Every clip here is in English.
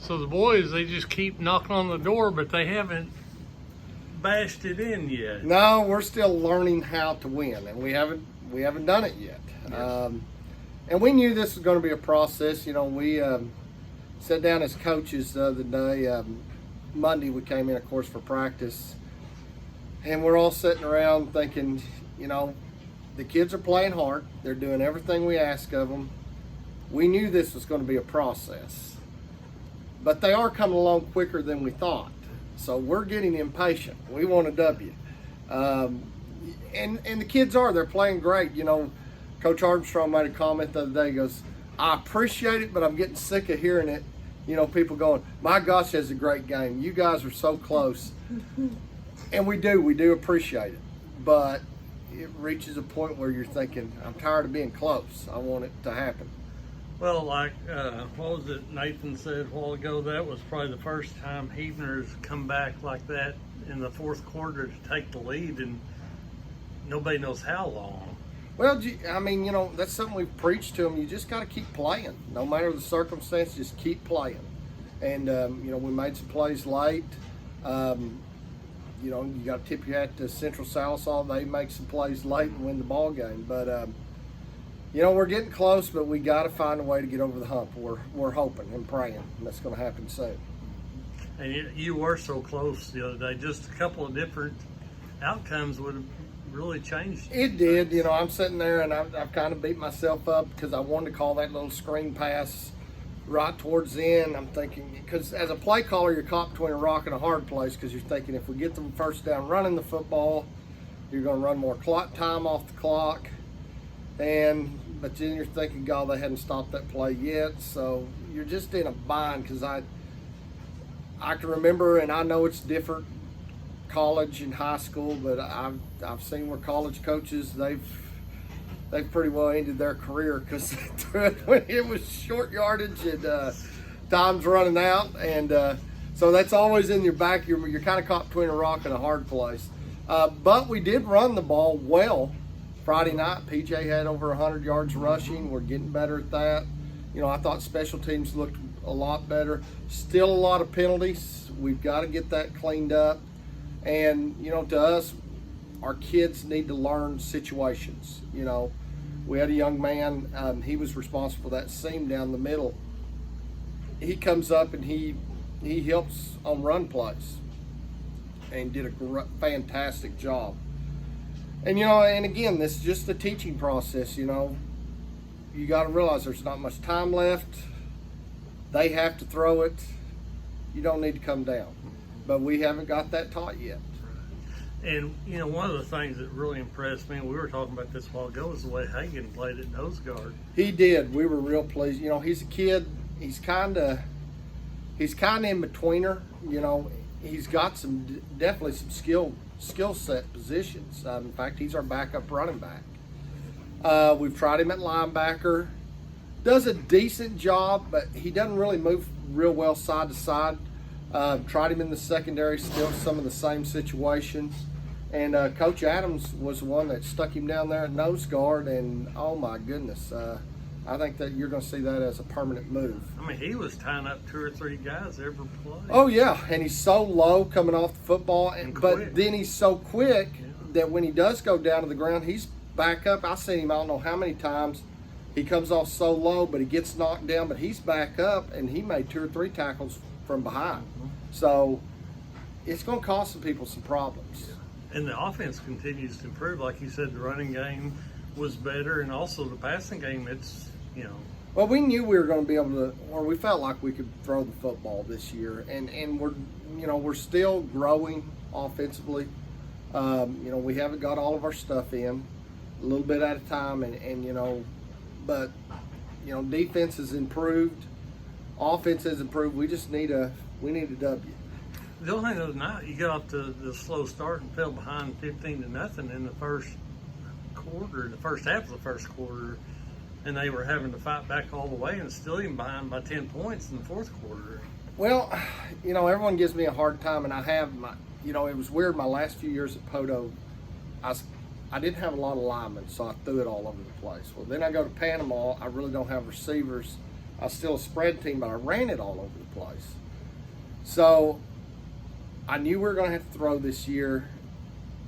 So the boys, they just keep knocking on the door, but they haven't bashed it in yet. No, we're still learning how to win, and we haven't done it yet. Yes. And we knew this was going to be a process. We sat down as coaches the other day. Monday we came in, of course, for practice, and we're all sitting around thinking, the kids are playing hard. They're doing everything we ask of them. We knew this was going to be a process, but they are coming along quicker than we thought. So we're getting impatient. We want a W. And the kids they're playing great. Coach Hartshorne made a comment the other day. He goes, I appreciate it, but I'm getting sick of hearing it. People going, my gosh, that's a great game. You guys are so close. And we do appreciate it. But it reaches a point where you're thinking, I'm tired of being close. I want it to happen. Well, like, what was it Nathan said a while ago? That was probably the first time Heaveners come back like that in the fourth quarter to take the lead, and nobody knows how long. Well, that's something we've preached to them. You just got to keep playing. No matter the circumstance, just keep playing. And, we made some plays late. You got to tip your hat to Central Salisaw. They make some plays late and win the ball game. But, we're getting close, but we got to find a way to get over the hump. We're hoping and praying, and that's going to happen soon. And you were so close the other day. Just a couple of different outcomes would have really changed. It did. I'm sitting there, and I've kind of beat myself up because I wanted to call that little screen pass right towards the end. I'm thinking, because as a play caller, you're caught between a rock and a hard place, because you're thinking if we get the first down running the football, you're going to run more clock time off the clock. But then you're thinking, God, they hadn't stopped that play yet. So you're just in a bind, because I can remember, and I know it's different college and high school, but I've seen where college coaches, they've pretty well ended their career because when it was short yardage and time's running out, and so that's always in your back. You're kind of caught between a rock and a hard place. But we did run the ball well Friday night. PJ had over 100 yards rushing. We're getting better at that. I thought special teams looked a lot better. Still a lot of penalties. We've got to get that cleaned up. And, to us, our kids need to learn situations. We had a young man, he was responsible for that seam down the middle. He comes up and he helps on run plays and did a fantastic job. And, and again, this is just the teaching process. You got to realize there's not much time left. They have to throw it. You don't need to come down. But we haven't got that taught yet. And, one of the things that really impressed me, and we were talking about this a while ago, is the way Hagan played at nose guard. He did. We were real pleased. He's a kid. He's kind of in betweener. He's got definitely some skill set positions. In fact, he's our backup running back. We've tried him at linebacker. Does a decent job, but he doesn't really move real well side to side. Tried him in the secondary, still some of the same situations. And Coach Adams was the one that stuck him down there at nose guard, and oh my goodness, I think that you're going to see that as a permanent move. He was tying up 2 or 3 guys every play. Oh yeah, and he's so low coming off the football, but then he's so quick that when he does go down to the ground, he's back up. I've seen him, I don't know how many times. He comes off so low, but he gets knocked down, but he's back up, and he made 2 or 3 tackles from behind. So it's going to cause some people some problems. And the offense continues to improve. Like you said, the running game was better, and also the passing game, it's, Well, we knew we were going to be able to, or we felt like we could throw the football this year. And we're still growing offensively. We haven't got all of our stuff in, a little bit at a time, but defense has improved. Offense has improved. We just need a W. The only thing the other night, you got off to the slow start and fell behind 15-0 in the first quarter, the first half of the first quarter, and they were having to fight back all the way and still even behind by 10 points in the fourth quarter. Well, everyone gives me a hard time, and I have it was weird. My last few years at Poto, I didn't have a lot of linemen, so I threw it all over the place. Well, then I go to Panama. I really don't have receivers, I was still a spread team, but I ran it all over the place. So I knew we were going to have to throw this year,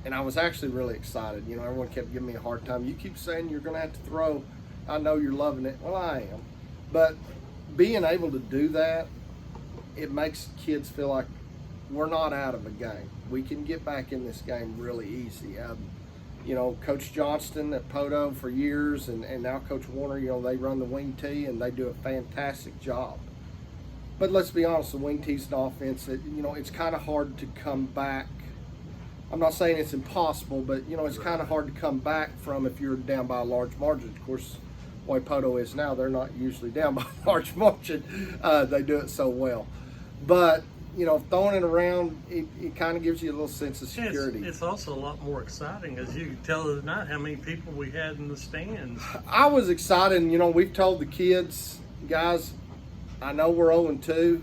and I was actually really excited. You know, everyone kept giving me a hard time. You keep saying you're going to have to throw. I know you're loving it. Well, I am. But being able to do that, it makes kids feel like we're not out of a game. We can get back in this game really easy. You know, Coach Johnston at Poto for years, and now Coach Warner, you know, they run the wing tee, and they do a fantastic job. But let's be honest, the wing tee's an offense that, you know, it's kind of hard to come back. I'm not saying it's impossible, but, you know, it's kind of hard to come back from if you're down by a large margin. Of course, the way Poto is now, they're not usually down by a large margin. They do it so well. But, you know, throwing it around, it kind of gives you a little sense of security. It's also a lot more exciting, as you can tell tonight how many people we had in the stands. I was excited, and, you know, we've told the kids, guys, I know we're 0-2,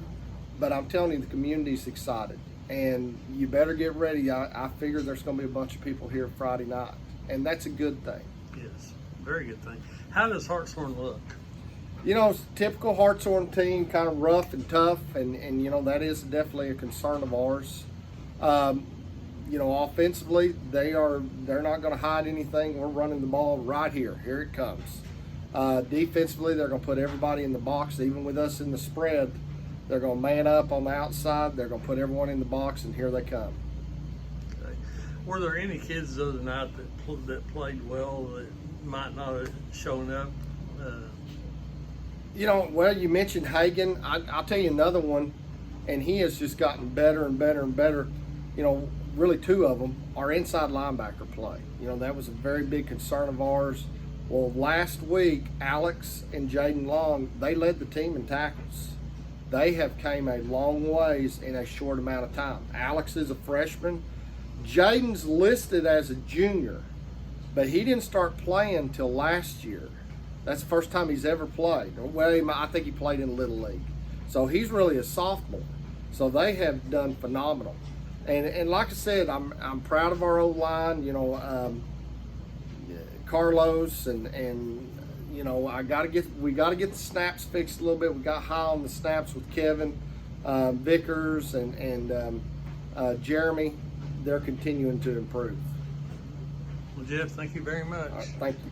but I'm telling you, the community's excited. And you better get ready. I figure there's going to be a bunch of people here Friday night, and that's a good thing. Yes, very good thing. How does Hartshorne look? You know, it's a typical Hartshorne team, kind of rough and tough, and you know, that is definitely a concern of ours. You know, offensively, they're not going to hide anything. We're running the ball right here. Here it comes. Defensively, they're going to put everybody in the box, even with us in the spread. They're going to man up on the outside. They're going to put everyone in the box, and here they come. Okay. Were there any kids the other night that played well that might not have shown up? You know, well, you mentioned Hagan. I'll tell you another one, and he has just gotten better and better and better. You know, really two of them, our inside linebacker play. You know, that was a very big concern of ours. Well, last week, Alex and Jaden Long, they led the team in tackles. They have came a long ways in a short amount of time. Alex is a freshman. Jaden's listed as a junior, but he didn't start playing till last year. That's the first time he's ever played. Well, I think he played in Little League. So he's really a sophomore. So they have done phenomenal. And like I said, I'm proud of our O-line. You know, Carlos and you know, we got to get the snaps fixed a little bit. We got high on the snaps with Kevin, Vickers, and Jeremy. They're continuing to improve. Well, Jeff, thank you very much. All right, thank you.